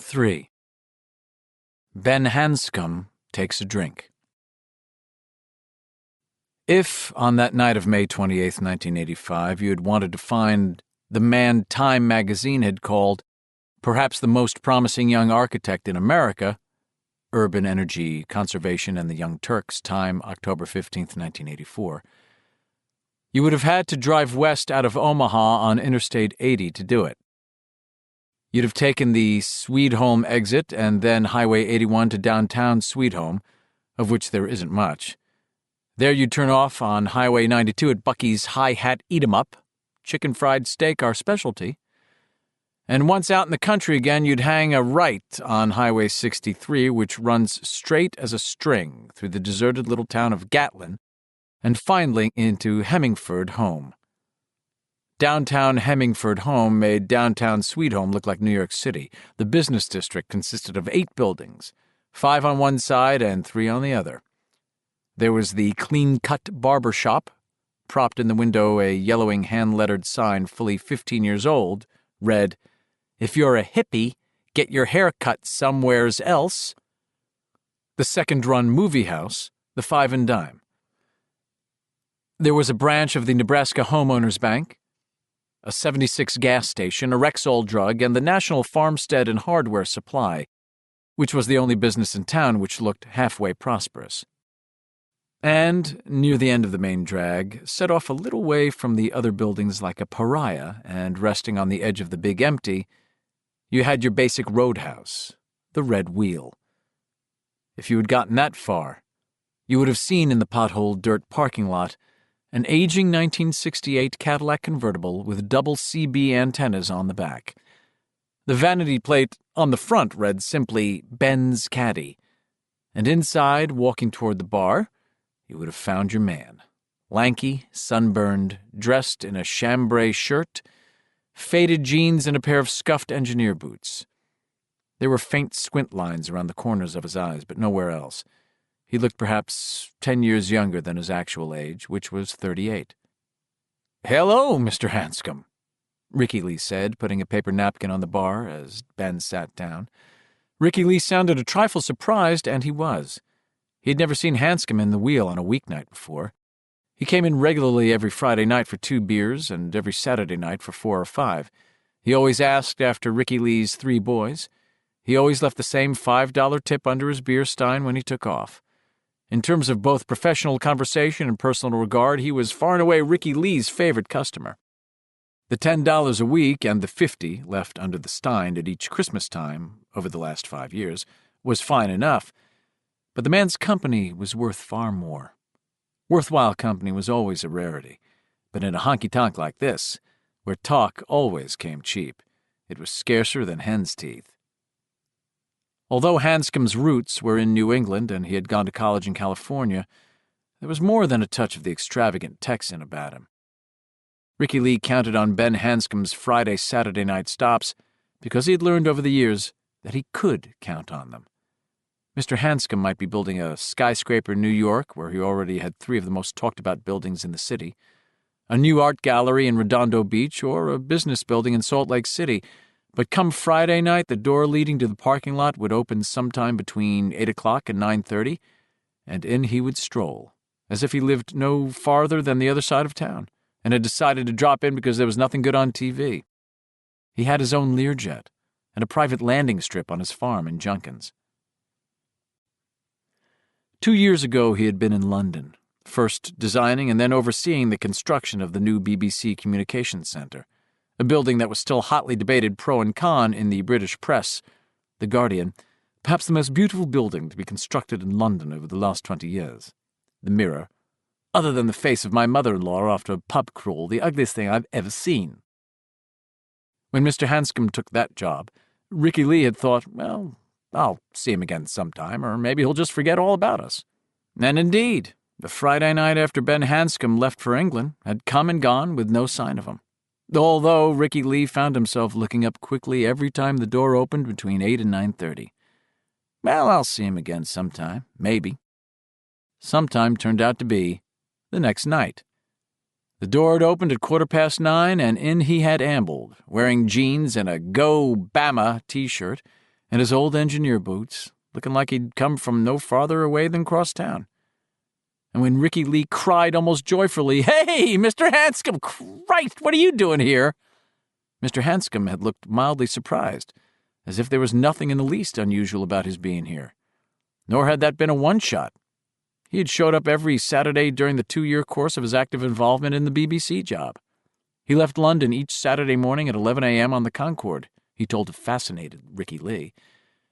3. Ben Hanscom takes a drink. If, on that night of May 28, 1985, you had wanted to find the man Time magazine had called perhaps the most promising young architect in America, Urban Energy Conservation and the Young Turks, Time, October 15, 1984, you would have had to drive west out of Omaha on Interstate 80 to do it. You'd have taken the Sweetholme exit and then Highway 81 to downtown Sweetholme, of which there isn't much. There you'd turn off on Highway 92 at Bucky's High Hat Eat-em-Up, chicken fried steak our specialty. And once out in the country again, you'd hang a right on Highway 63, which runs straight as a string through the deserted little town of Gatlin, and finally into Hemmingford Home. Downtown Hemmingford Home made downtown Sweetholme look like New York City. The business district consisted of 8 buildings, 5 on one side and 3 on the other. There was the clean-cut barber shop. Propped in the window, a yellowing hand-lettered sign fully 15 years old read, "If you're a hippie, get your hair cut somewheres else." The second-run movie house, the Five and Dime. There was a branch of the Nebraska Homeowners Bank, a 76 gas station, a Rexall drug, and the National Farmstead and Hardware Supply, which was the only business in town which looked halfway prosperous. And, near the end of the main drag, set off a little way from the other buildings like a pariah and resting on the edge of the big empty, you had your basic roadhouse, the Red Wheel. If you had gotten that far, you would have seen in the potholed dirt parking lot an aging 1968 Cadillac convertible with double CB antennas on the back. The vanity plate on the front read simply, "Ben's Caddy," and inside, walking toward the bar, you would have found your man. Lanky, sunburned, dressed in a chambray shirt, faded jeans, and a pair of scuffed engineer boots. There were faint squint lines around the corners of his eyes, but nowhere else. He looked perhaps 10 years younger than his actual age, which was 38. "Hello, Mr. Hanscom," Ricky Lee said, putting a paper napkin on the bar as Ben sat down. Ricky Lee sounded a trifle surprised, and he was. He had never seen Hanscom in the Wheel on a weeknight before. He came in regularly every Friday night for 2 beers and every Saturday night for 4 or 5. He always asked after Ricky Lee's 3 boys. He always left the same $5 tip under his beer stein when he took off. In terms of both professional conversation and personal regard, he was far and away Ricky Lee's favorite customer. The $10 a week and the $50 left under the stein at each Christmas time over the last 5 years was fine enough, but the man's company was worth far more. Worthwhile company was always a rarity, but in a honky-tonk like this, where talk always came cheap, it was scarcer than hen's teeth. Although Hanscom's roots were in New England and he had gone to college in California, there was more than a touch of the extravagant Texan about him. Ricky Lee counted on Ben Hanscom's Friday-Saturday night stops because he had learned over the years that he could count on them. Mr. Hanscom might be building a skyscraper in New York, where he already had 3 of the most talked-about buildings in the city, a new art gallery in Redondo Beach, or a business building in Salt Lake City, but come Friday night, the door leading to the parking lot would open sometime between 8 o'clock and 9:30, and in he would stroll, as if he lived no farther than the other side of town, and had decided to drop in because there was nothing good on TV. He had his own Learjet, and a private landing strip on his farm in Junkins. 2 years ago he had been in London, first designing and then overseeing the construction of the new BBC Communications Centre, a building that was still hotly debated pro and con in the British press, The Guardian, perhaps the most beautiful building to be constructed in London over the last 20 years. The Mirror, other than the face of my mother-in-law after a pub crawl, the ugliest thing I've ever seen. When Mr. Hanscom took that job, Ricky Lee had thought, well, I'll see him again sometime, or maybe he'll just forget all about us. And indeed, the Friday night after Ben Hanscom left for England had come and gone with no sign of him, although Ricky Lee found himself looking up quickly every time the door opened between 8 and 9:30. Well, I'll see him again sometime, maybe. Sometime turned out to be the next night. The door had opened at 9:15, and in he had ambled, wearing jeans and a Go Bama t-shirt, in his old engineer boots, looking like he'd come from no farther away than crosstown. And when Ricky Lee cried almost joyfully, "Hey, Mr. Hanscom! Christ, what are you doing here?" Mr. Hanscom had looked mildly surprised, as if there was nothing in the least unusual about his being here. Nor had that been a one-shot. He had showed up every Saturday during the 2-year course of his active involvement in the BBC job. He left London each Saturday morning at 11 a.m. on the Concorde, he told a fascinated Ricky Lee,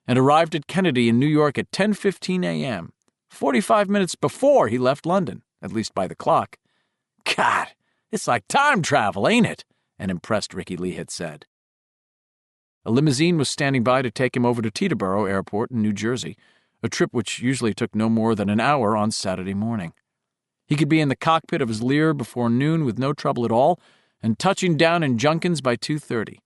and arrived at Kennedy in New York at 10:15 a.m., 45 minutes before he left London, at least by the clock. "God, it's like time travel, ain't it?" an impressed Ricky Lee had said. A limousine was standing by to take him over to Teterboro Airport in New Jersey, a trip which usually took no more than an hour on Saturday morning. He could be in the cockpit of his Lear before noon with no trouble at all, and touching down in Junkins by 2:30.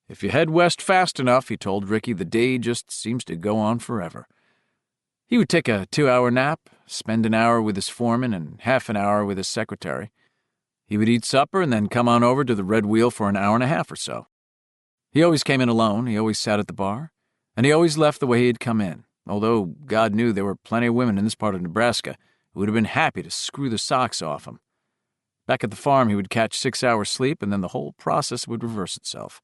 "If you head west fast enough," he told Ricky, "the day just seems to go on forever." He would take a 2-hour nap, spend an hour with his foreman and half an hour with his secretary. He would eat supper and then come on over to the Red Wheel for an hour and a half or so. He always came in alone, he always sat at the bar, and he always left the way he had come in, although God knew there were plenty of women in this part of Nebraska who would have been happy to screw the socks off him. Back at the farm, he would catch 6 hours sleep, and then the whole process would reverse itself.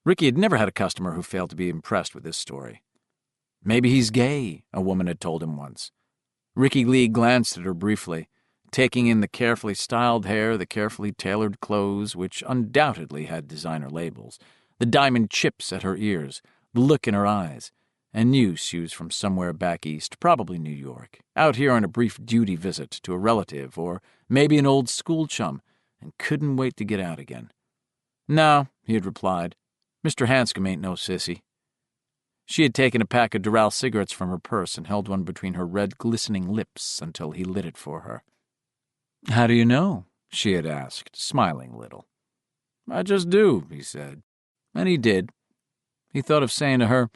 Ricky had never had a customer who failed to be impressed with this story. "Maybe he's gay," a woman had told him once. Ricky Lee glanced at her briefly, taking in the carefully styled hair, the carefully tailored clothes, which undoubtedly had designer labels, the diamond chips at her ears, the look in her eyes, and knew she was from somewhere back east, probably New York, out here on a brief duty visit to a relative or maybe an old school chum, and couldn't wait to get out again. "No," he had replied, "Mr. Hanscom ain't no sissy." She had taken a pack of Doral cigarettes from her purse and held one between her red, glistening lips until he lit it for her. "How do you know?" she had asked, smiling a little. "I just do," he said. And he did. He thought of saying to her,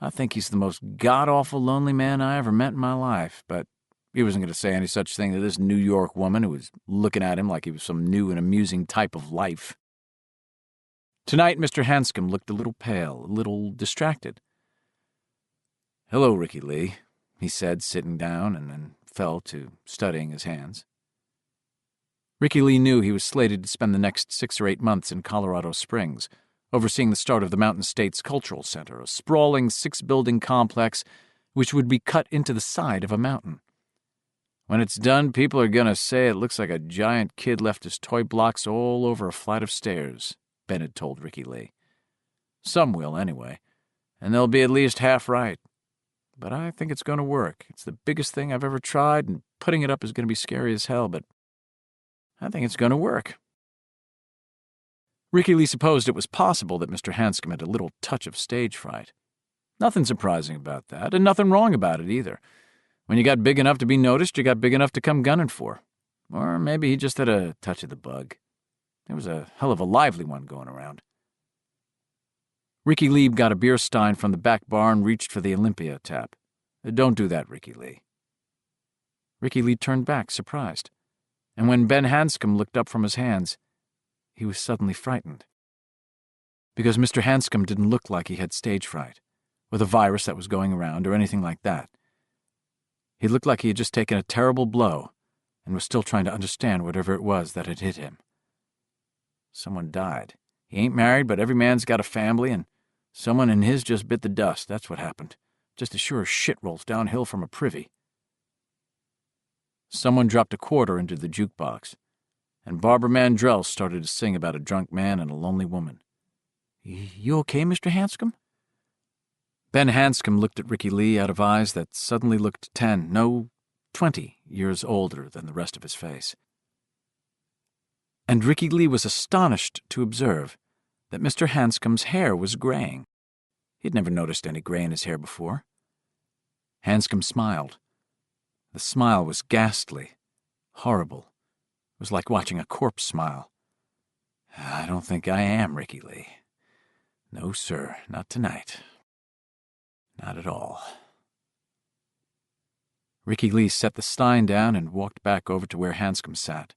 "I think he's the most god-awful lonely man I ever met in my life," but he wasn't going to say any such thing to this New York woman who was looking at him like he was some new and amusing type of life. Tonight, Mr. Hanscom looked a little pale, a little distracted. "Hello, Ricky Lee," he said, sitting down, and then fell to studying his hands. Ricky Lee knew he was slated to spend the next 6 or 8 months in Colorado Springs, overseeing the start of the Mountain States Cultural Center, a sprawling 6-building complex which would be cut into the side of a mountain. "When it's done, people are going to say it looks like a giant kid left his toy blocks all over a flight of stairs," Ben had told Ricky Lee. "Some will, anyway, and they'll be at least half right. But I think it's going to work. It's the biggest thing I've ever tried, and putting it up is going to be scary as hell, but I think it's going to work." Ricky Lee supposed it was possible that Mr. Hanscom had a little touch of stage fright. Nothing surprising about that, and nothing wrong about it either. When you got big enough to be noticed, you got big enough to come gunning for. Or maybe he just had a touch of the bug. There was a hell of a lively one going around. Ricky Lee got a beer stein from the back bar and reached for the Olympia tap. "Don't do that, Ricky Lee." Ricky Lee turned back, surprised. And when Ben Hanscom looked up from his hands, he was suddenly frightened. Because Mr. Hanscom didn't look like he had stage fright, or the virus that was going around, or anything like that. He looked like he had just taken a terrible blow and was still trying to understand whatever it was that had hit him. Someone died. He ain't married, but every man's got a family, and someone in his just bit the dust. That's what happened. Just as sure as shit rolls downhill from a privy. Someone dropped a quarter into the jukebox, and Barbara Mandrell started to sing about a drunk man and a lonely woman. "You okay, Mr. Hanscom?" Ben Hanscom looked at Ricky Lee out of eyes that suddenly looked 10, no, 20 years older than the rest of his face. And Ricky Lee was astonished to observe that Mr. Hanscom's hair was graying. He'd never noticed any gray in his hair before. Hanscom smiled. The smile was ghastly, horrible. It was like watching a corpse smile. "I don't think I am, Ricky Lee. No, sir, not tonight. Not at all." Ricky Lee set the stein down and walked back over to where Hanscom sat.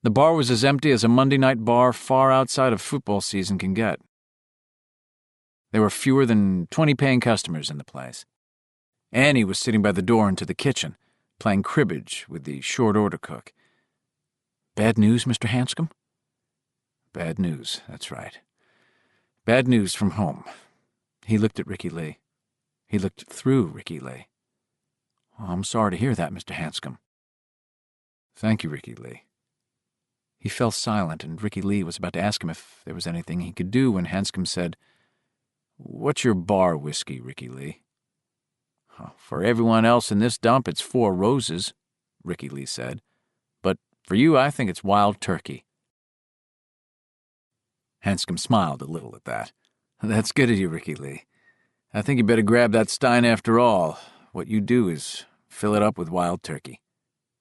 The bar was as empty as a Monday night bar far outside of football season can get. There were fewer than 20 paying customers in the place. Annie was sitting by the door into the kitchen, playing cribbage with the short-order cook. "Bad news, Mr. Hanscom?" "Bad news, that's right. Bad news from home." He looked at Ricky Lee. He looked through Ricky Lee. "Oh, I'm sorry to hear that, Mr. Hanscom." "Thank you, Ricky Lee." He fell silent, and Ricky Lee was about to ask him if there was anything he could do when Hanscom said, "What's your bar whiskey, Ricky Lee?" "Oh, for everyone else in this dump, it's Four Roses," Ricky Lee said. "But for you, I think it's Wild Turkey." Hanscom smiled a little at that. "That's good of you, Ricky Lee. I think you better grab that stein after all. What you do is fill it up with Wild Turkey."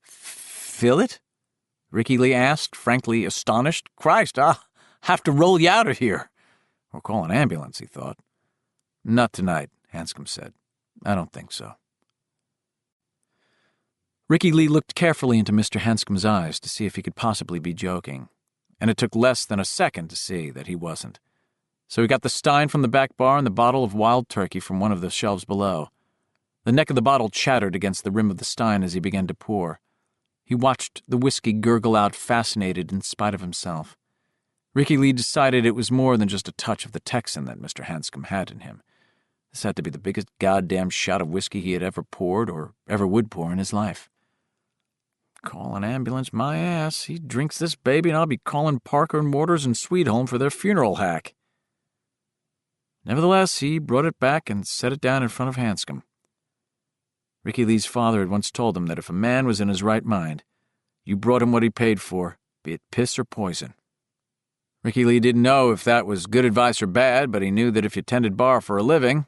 "Fill it?" Ricky Lee asked, frankly astonished. "Christ, I'll have to roll you out of here." Or call an ambulance, he thought. "Not tonight," Hanscom said. "I don't think so." Ricky Lee looked carefully into Mr. Hanscom's eyes to see if he could possibly be joking, and it took less than a second to see that he wasn't. So he got the stein from the back bar and the bottle of Wild Turkey from one of the shelves below. The neck of the bottle chattered against the rim of the stein as he began to pour. He watched the whiskey gurgle out, fascinated in spite of himself. Ricky Lee decided it was more than just a touch of the Texan that Mr. Hanscom had in him. This had to be the biggest goddamn shot of whiskey he had ever poured or ever would pour in his life. "Call an ambulance, my ass. He drinks this baby and I'll be calling Parker and Waters and Sweetholm for their funeral hack." Nevertheless, he brought it back and set it down in front of Hanscom. Ricky Lee's father had once told him that if a man was in his right mind, you brought him what he paid for, be it piss or poison. Ricky Lee didn't know if that was good advice or bad, but he knew that if you tended bar for a living,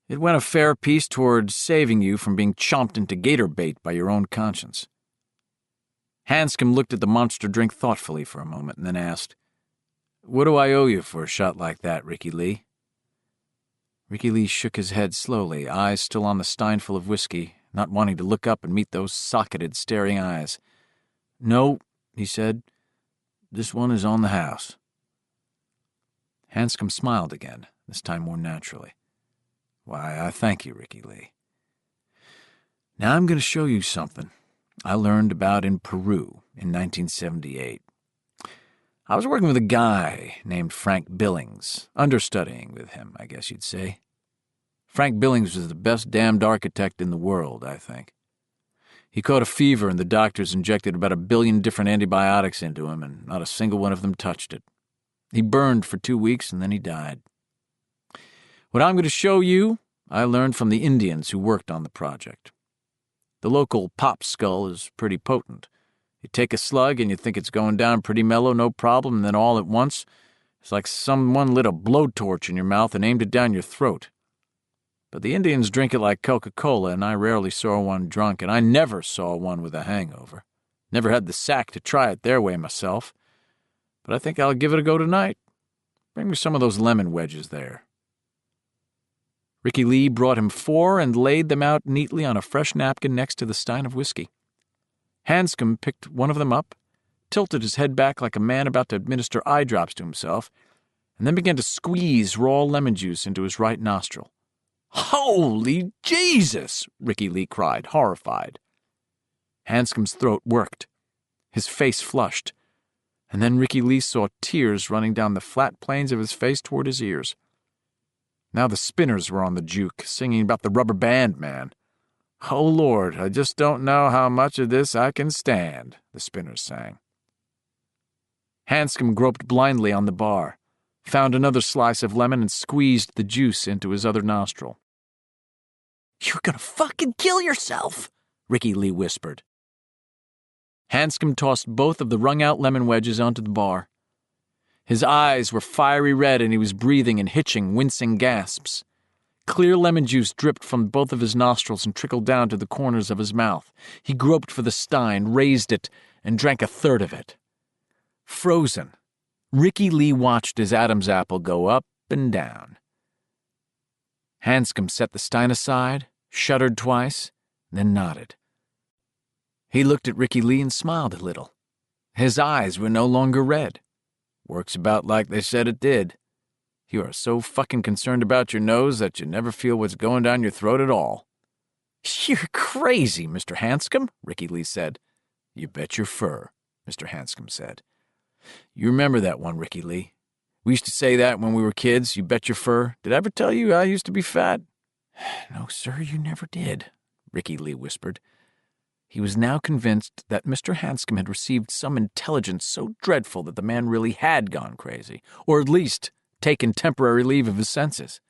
it went a fair piece toward saving you from being chomped into gator bait by your own conscience. Hanscom looked at the monster drink thoughtfully for a moment and then asked, "What do I owe you for a shot like that, Ricky Lee?" Ricky Lee shook his head slowly, eyes still on the steinful of whiskey, not wanting to look up and meet those socketed, staring eyes. "No," he said. "This one is on the house." Hanscom smiled again, this time more naturally. "Why, I thank you, Ricky Lee. Now I'm going to show you something I learned about in Peru in 1978. I was working with a guy named Frank Billings, understudying with him, I guess you'd say. Frank Billings was the best damned architect in the world, I think. He caught a fever and the doctors injected about 1 billion different antibiotics into him, and not a single one of them touched it. He burned for 2 weeks and then he died. What I'm going to show you, I learned from the Indians who worked on the project. The local pop skull is pretty potent. You take a slug and you think it's going down pretty mellow, no problem, and then all at once, it's like someone lit a blowtorch in your mouth and aimed it down your throat. But the Indians drink it like Coca-Cola, and I rarely saw one drunk, and I never saw one with a hangover. Never had the sack to try it their way myself. But I think I'll give it a go tonight. Bring me some of those lemon wedges there. Ricky Lee brought him 4 and laid them out neatly on a fresh napkin next to the stein of whiskey. Hanscom picked one of them up, tilted his head back like a man about to administer eye drops to himself, and then began to squeeze raw lemon juice into his right nostril. "Holy Jesus!" Ricky Lee cried, horrified. Hanscom's throat worked. His face flushed, and then Ricky Lee saw tears running down the flat planes of his face toward his ears. Now the Spinners were on the juke, singing about the rubber band man. "Oh, Lord, I just don't know how much of this I can stand," the Spinners sang. Hanscom groped blindly on the bar, found another slice of lemon and squeezed the juice into his other nostril. "You're gonna fucking kill yourself," Ricky Lee whispered. Hanscom tossed both of the wrung-out lemon wedges onto the bar. His eyes were fiery red and he was breathing in hitching, wincing gasps. Clear lemon juice dripped from both of his nostrils and trickled down to the corners of his mouth. He groped for the stein, raised it, and drank a third of it. Frozen, Ricky Lee watched his Adam's apple go up and down. Hanscom set the stein aside, shuddered twice, then nodded. He looked at Ricky Lee and smiled a little. His eyes were no longer red. "Works about like they said it did." You are so fucking concerned about your nose that you never feel what's going down your throat at all." "You're crazy, Mr. Hanscom," Ricky Lee said. "You bet your fur," Mr. Hanscom said. "You remember that one, Ricky Lee? We used to say that when we were kids, you bet your fur. Did I ever tell you I used to be fat?" "No, sir, you never did," Ricky Lee whispered. He was now convinced that Mr. Hanscom had received some intelligence so dreadful that the man really had gone crazy, or at least taken temporary leave of his senses.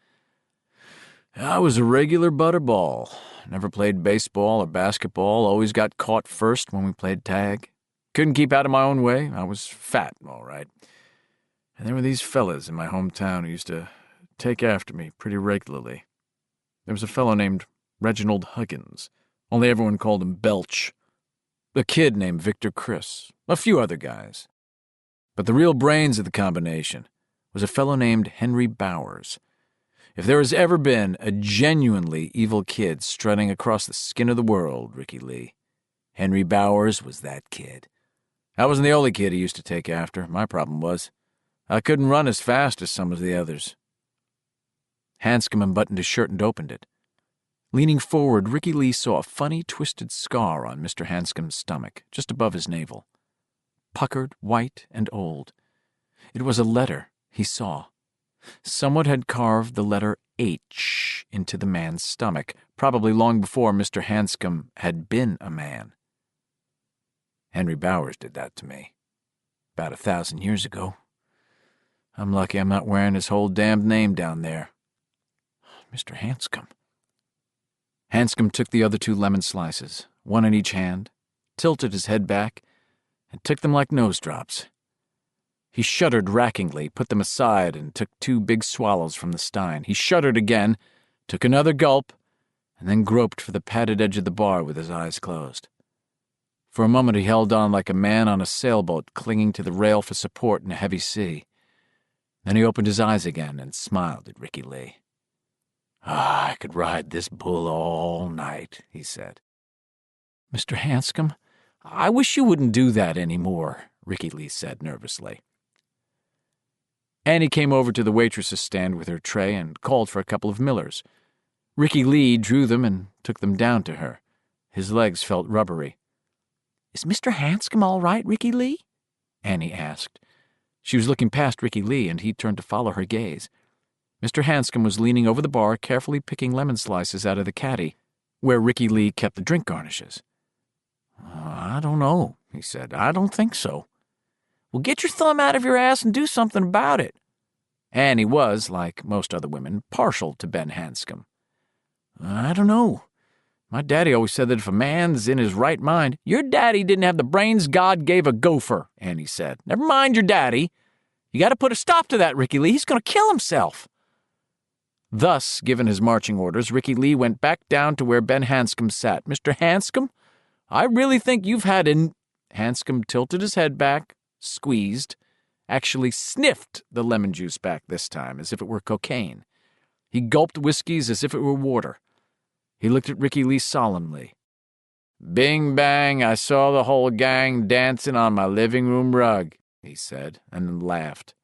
"I was a regular butterball. Never played baseball or basketball, always got caught first when we played tag. Couldn't keep out of my own way. I was fat, all right. And there were these fellas in my hometown who used to take after me pretty regularly. There was a fellow named Reginald Huggins, only everyone called him Belch. A kid named Victor Chris, a few other guys. But the real brains of the combination was a fellow named Henry Bowers. If there has ever been a genuinely evil kid strutting across the skin of the world, Ricky Lee, Henry Bowers was that kid. I wasn't the only kid he used to take after. My problem was, I couldn't run as fast as some of the others." Hanscom unbuttoned his shirt and opened it. Leaning forward, Ricky Lee saw a funny, twisted scar on Mr. Hanscom's stomach, just above his navel. Puckered, white, and old. It was a letter, he saw. Someone had carved the letter H into the man's stomach, probably long before Mr. Hanscom had been a man. "Henry Bowers did that to me. About 1,000 years ago. I'm lucky I'm not wearing his whole damned name down there." "Mr. Hanscom." Hanscom took the other 2 lemon slices, one in each hand, tilted his head back, and took them like nose drops. He shuddered rackingly, put them aside, and took 2 big swallows from the stein. He shuddered again, took another gulp, and then groped for the padded edge of the bar with his eyes closed. For a moment he held on like a man on a sailboat clinging to the rail for support in a heavy sea. Then he opened his eyes again and smiled at Ricky Lee. "I could ride this bull all night," he said. "Mr. Hanscom, I wish you wouldn't do that anymore," Ricky Lee said nervously. Annie came over to the waitress's stand with her tray and called for a couple of Millers. Ricky Lee drew them and took them down to her. His legs felt rubbery. "Is Mr. Hanscom all right, Ricky Lee?" Annie asked. She was looking past Ricky Lee, and he turned to follow her gaze. Mr. Hanscom was leaning over the bar, carefully picking lemon slices out of the caddy, where Ricky Lee kept the drink garnishes. "I don't know," he said. "I don't think so." "Well, get your thumb out of your ass and do something about it." Annie was, like most other women, partial to Ben Hanscom. "I don't know. My daddy always said that if a man's in his right mind—" "Your daddy didn't have the brains God gave a gopher," Annie said. "Never mind your daddy. You got to put a stop to that, Ricky Lee. He's going to kill himself." Thus, given his marching orders, Ricky Lee went back down to where Ben Hanscom sat. "Mr. Hanscom, I really think you've had an—" Hanscom tilted his head back, squeezed, actually sniffed the lemon juice back this time, as if it were cocaine. He gulped whiskeys as if it were water. He looked at Ricky Lee solemnly. "Bing bang, I saw the whole gang dancing on my living room rug," he said, and then laughed.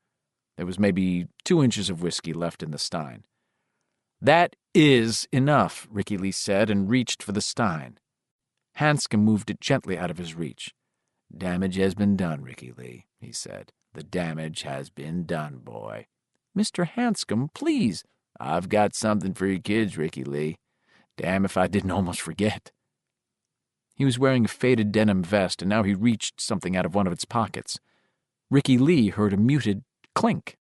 There was maybe 2 inches of whiskey left in the stein. "That is enough," Ricky Lee said, and reached for the stein. Hanscom moved it gently out of his reach. "Damage has been done, Ricky Lee," he said. "The damage has been done, boy." "Mr. Hanscom, please." "I've got something for your kids, Ricky Lee. Damn if I didn't almost forget." He was wearing a faded denim vest, and now he reached something out of one of its pockets. Ricky Lee heard a muted clink.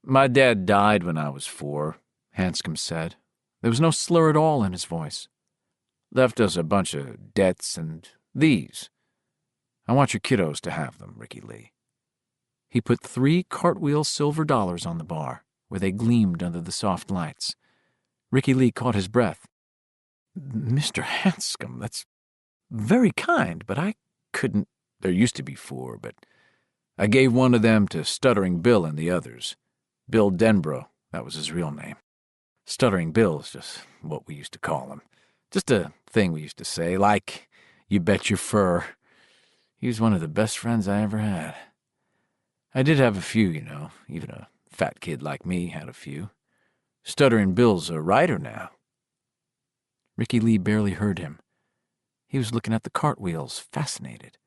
"My dad died when I was 4, Hanscom said. There was no slur at all in his voice. "Left us a bunch of debts and these. I want your kiddos to have them, Ricky Lee." He put 3 cartwheel silver dollars on the bar, where they gleamed under the soft lights. Ricky Lee caught his breath. "Mr. Hanscom, that's very kind, but I couldn't—" "There used to be 4, but I gave one of them to Stuttering Bill and the others. Bill Denbrough, that was his real name. Stuttering Bill is just what we used to call him. Just a thing we used to say, like, you bet your fur. He was one of the best friends I ever had. I did have a few, even a Fat kid like me had a few. Stuttering Bill's a writer now." Ricky Lee barely heard him. He was looking at the cartwheels, fascinated.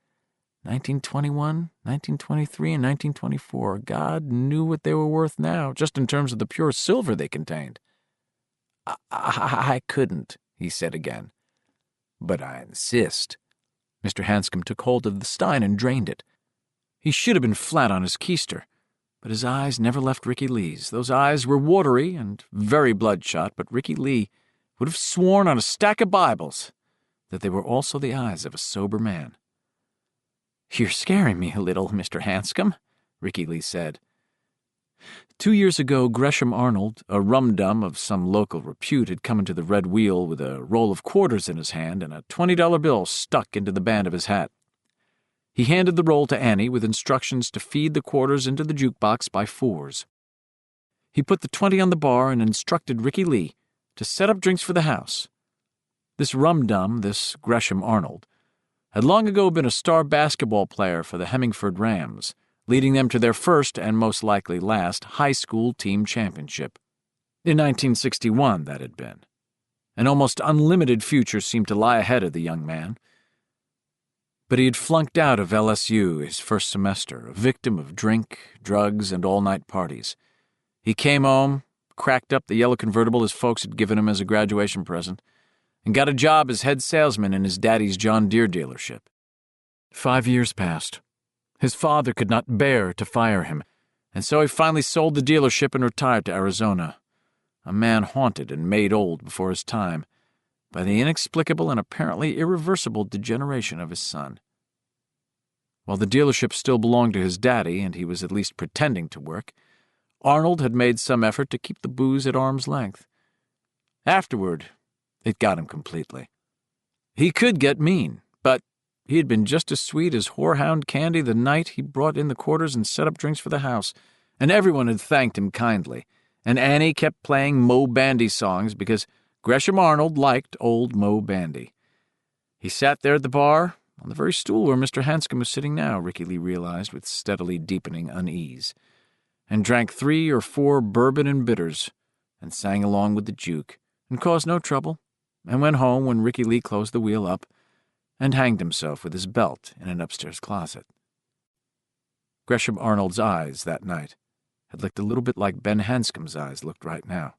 1921, 1923, and 1924. God knew what they were worth now, just in terms of the pure silver they contained. I couldn't," he said again. "But I insist." Mr. Hanscom took hold of the stein and drained it. He should have been flat on his keister, but his eyes never left Ricky Lee's. Those eyes were watery and very bloodshot, but Ricky Lee would have sworn on a stack of Bibles that they were also the eyes of a sober man. "You're scaring me a little, Mr. Hanscom," Ricky Lee said. 2 years ago, Gresham Arnold, a rum-dum of some local repute, had come into the Red Wheel with a roll of quarters in his hand and a $20 bill stuck into the band of his hat. He handed the roll to Annie with instructions to feed the quarters into the jukebox by fours. He put the 20 on the bar and instructed Ricky Lee to set up drinks for the house. This rum-dum, this Gresham Arnold, had long ago been a star basketball player for the Hemmingford Rams, leading them to their first and most likely last high school team championship. In 1961, that had been. An almost unlimited future seemed to lie ahead of the young man. But he had flunked out of LSU his first semester, a victim of drink, drugs, and all-night parties. He came home, cracked up the yellow convertible his folks had given him as a graduation present, and got a job as head salesman in his daddy's John Deere dealership. 5 years passed. His father could not bear to fire him, and so he finally sold the dealership and retired to Arizona, a man haunted and made old before his time by the inexplicable and apparently irreversible degeneration of his son. While the dealership still belonged to his daddy, and he was at least pretending to work, Arnold had made some effort to keep the booze at arm's length. Afterward, it got him completely. He could get mean, but he had been just as sweet as whorehound candy the night he brought in the quarters and set up drinks for the house, and everyone had thanked him kindly, and Annie kept playing Mo Bandy songs because Gresham Arnold liked old Mo Bandy. He sat there at the bar, on the very stool where Mr. Hanscom was sitting now, Ricky Lee realized with steadily deepening unease, and drank 3 or 4 bourbon and bitters, and sang along with the juke, and caused no trouble, and went home when Ricky Lee closed the wheel up, and hanged himself with his belt in an upstairs closet. Gresham Arnold's eyes that night had looked a little bit like Ben Hanscom's eyes looked right now.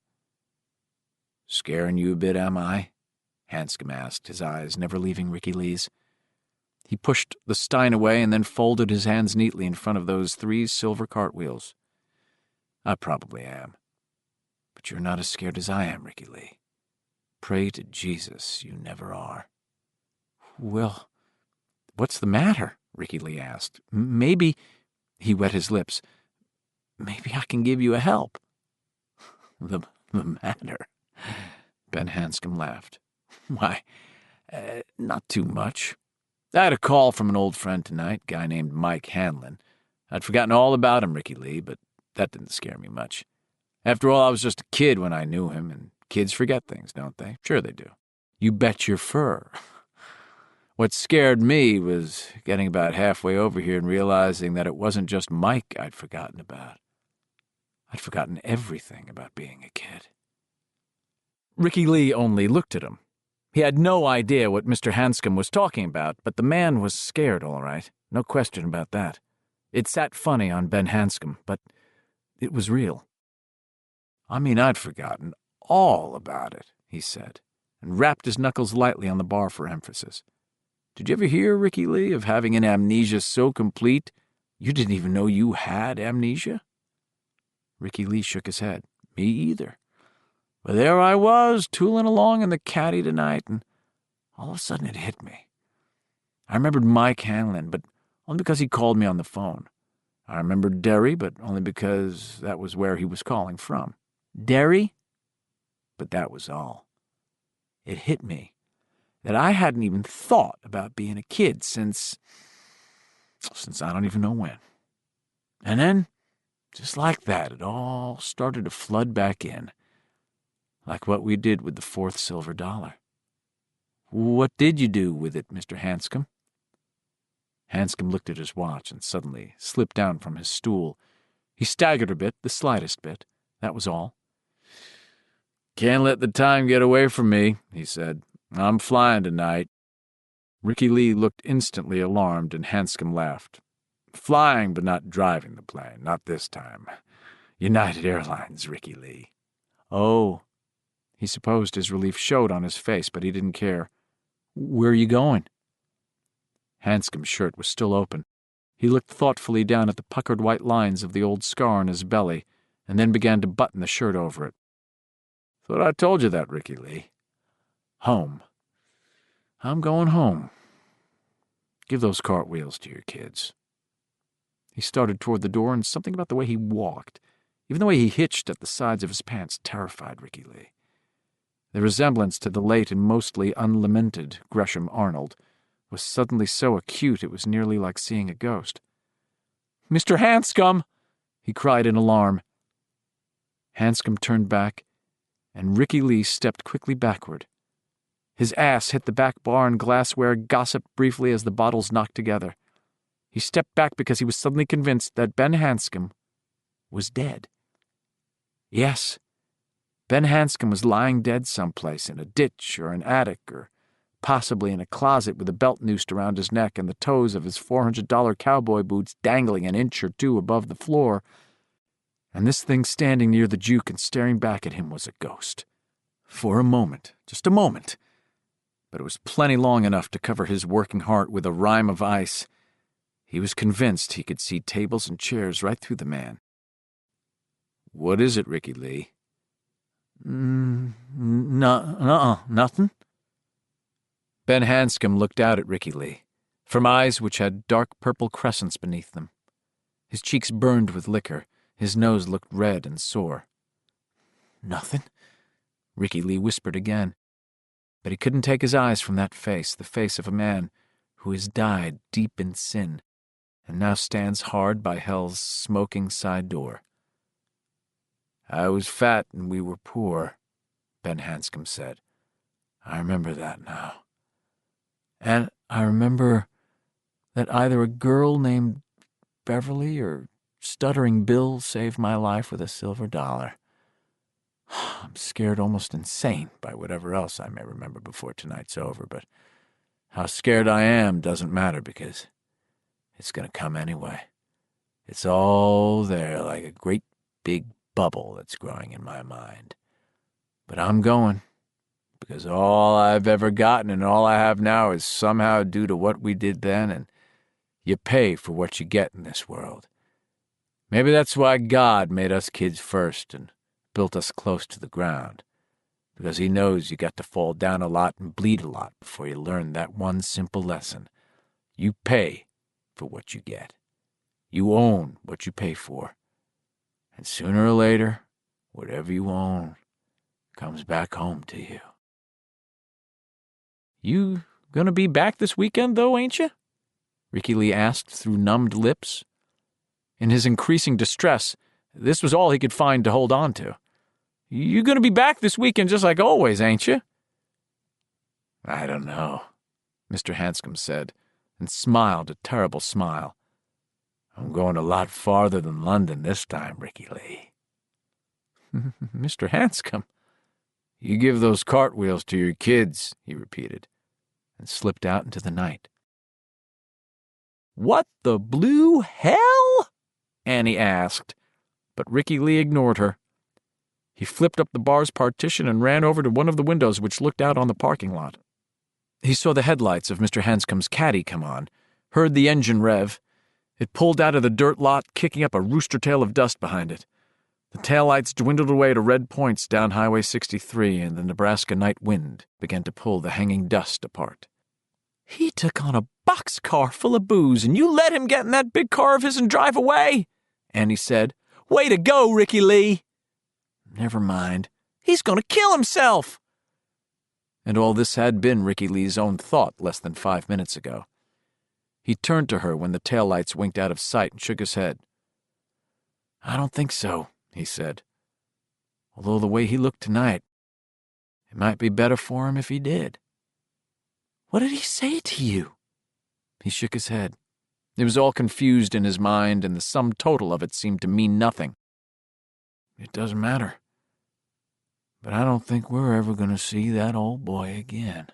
"Scaring you a bit, am I?" Hanscom asked, his eyes never leaving Ricky Lee's. He pushed the stein away and then folded his hands neatly in front of those 3 silver cartwheels. "I probably am. But you're not as scared as I am, Ricky Lee. Pray to Jesus you never are." "Well, what's the matter?" Ricky Lee asked. "Maybe—" He wet his lips. "Maybe I can give you a help." The matter?" Ben Hanscom laughed. "Why, not too much. I had a call from an old friend tonight, guy named Mike Hanlon. I'd forgotten all about him, Ricky Lee, but that didn't scare me much. After all, I was just a kid when I knew him, and kids forget things, don't they? Sure they do. You bet your fur. What scared me was getting about halfway over here and realizing that it wasn't just Mike I'd forgotten about. I'd forgotten everything about being a kid." Ricky Lee only looked at him. He had no idea what Mr. Hanscom was talking about, but the man was scared, all right. No question about that. It sat funny on Ben Hanscom, but it was real. "I mean, I'd forgotten all about it," he said, and rapped his knuckles lightly on the bar for emphasis. "Did you ever hear, Ricky Lee, of having an amnesia so complete you didn't even know you had amnesia?" Ricky Lee shook his head. "Me either. But there I was, tooling along in the caddy tonight, and all of a sudden it hit me. I remembered Mike Hanlon, but only because he called me on the phone. I remembered Derry, but only because that was where he was calling from. Derry? But that was all. It hit me that I hadn't even thought about being a kid since I don't even know when. And then, just like that, it all started to flood back in, like what we did with the 4th silver dollar." "What did you do with it, Mr. Hanscom?" Hanscom looked at his watch and suddenly slipped down from his stool, He staggered a bit, the slightest bit. That was all. "Can't let the time get away from me," he said. "I'm flying tonight." Ricky Lee looked instantly alarmed, and Hanscom laughed. "Flying, but not driving the plane. Not this time. United Airlines, Ricky Lee." "Oh." He supposed his relief showed on his face, but he didn't care. "Where are you going?" Hanscom's shirt was still open. He looked thoughtfully down at the puckered white lines of the old scar on his belly, and then began to button the shirt over it. "Thought I told you that, Ricky Lee. Home. I'm going home. Give those cartwheels to your kids." He started toward the door, and something about the way he walked, even the way he hitched at the sides of his pants, terrified Ricky Lee. The resemblance to the late and mostly unlamented Gresham Arnold was suddenly so acute it was nearly like seeing a ghost. "Mr. Hanscom!" he cried in alarm. Hanscom turned back, and Ricky Lee stepped quickly backward. His ass hit the back bar, and glassware gossiped briefly as the bottles knocked together. He stepped back because he was suddenly convinced that Ben Hanscom was dead. Yes, Ben Hanscom was lying dead someplace, in a ditch or an attic, or possibly in a closet with a belt noosed around his neck and the toes of his $400 cowboy boots dangling an inch or two above the floor. And this thing standing near the juke and staring back at him was a ghost. For a moment, just a moment. But it was plenty long enough to cover his working heart with a rime of ice. He was convinced he could see tables and chairs right through the man. "What is it, Ricky Lee?" Nothing." Ben Hanscom looked out at Ricky Lee, from eyes which had dark purple crescents beneath them. His cheeks burned with liquor. His nose looked red and sore. "Nothing," Ricky Lee whispered again. But he couldn't take his eyes from that face, the face of a man who has died deep in sin and now stands hard by hell's smoking side door. "I was fat and we were poor," Ben Hanscom said. "I remember that now. And I remember that either a girl named Beverly or Stuttering Bill saved my life with a silver dollar. I'm scared almost insane by whatever else I may remember before tonight's over, but how scared I am doesn't matter because it's going to come anyway. It's all there like a great big bubble that's growing in my mind. But I'm going, because all I've ever gotten and all I have now is somehow due to what we did then, and you pay for what you get in this world. Maybe that's why God made us kids first and built us close to the ground, because he knows you got to fall down a lot and bleed a lot before you learn that one simple lesson. You pay for what you get. You own what you pay for. And sooner or later, whatever you own comes back home to you." "You gonna be back this weekend, though, ain't you?" Ricky Lee asked through numbed lips. In his increasing distress, this was all he could find to hold on to. "You gonna be back this weekend just like always, ain't you?" "I don't know," Mr. Hanscom said, and smiled a terrible smile. "I'm going a lot farther than London this time, Ricky Lee." "Mr. Hanscom." "You give those cartwheels to your kids," he repeated, and slipped out into the night. "What the blue hell?" Annie asked, but Ricky Lee ignored her. He flipped up the bar's partition and ran over to one of the windows which looked out on the parking lot. He saw the headlights of Mr. Hanscom's caddy come on, heard the engine rev. It pulled out of the dirt lot, kicking up a rooster tail of dust behind it. The taillights dwindled away to red points down Highway 63, and the Nebraska night wind began to pull the hanging dust apart. "He took on a boxcar full of booze, and you let him get in that big car of his and drive away," Annie said. "Way to go, Ricky Lee." "Never mind. He's going to kill himself." And all this had been Ricky Lee's own thought less than 5 minutes ago. He turned to her when the taillights winked out of sight and shook his head. "I don't think so," he said. "Although the way he looked tonight, it might be better for him if he did." "What did he say to you?" He shook his head. It was all confused in his mind, and the sum total of it seemed to mean nothing. "It doesn't matter. But I don't think we're ever going to see that old boy again."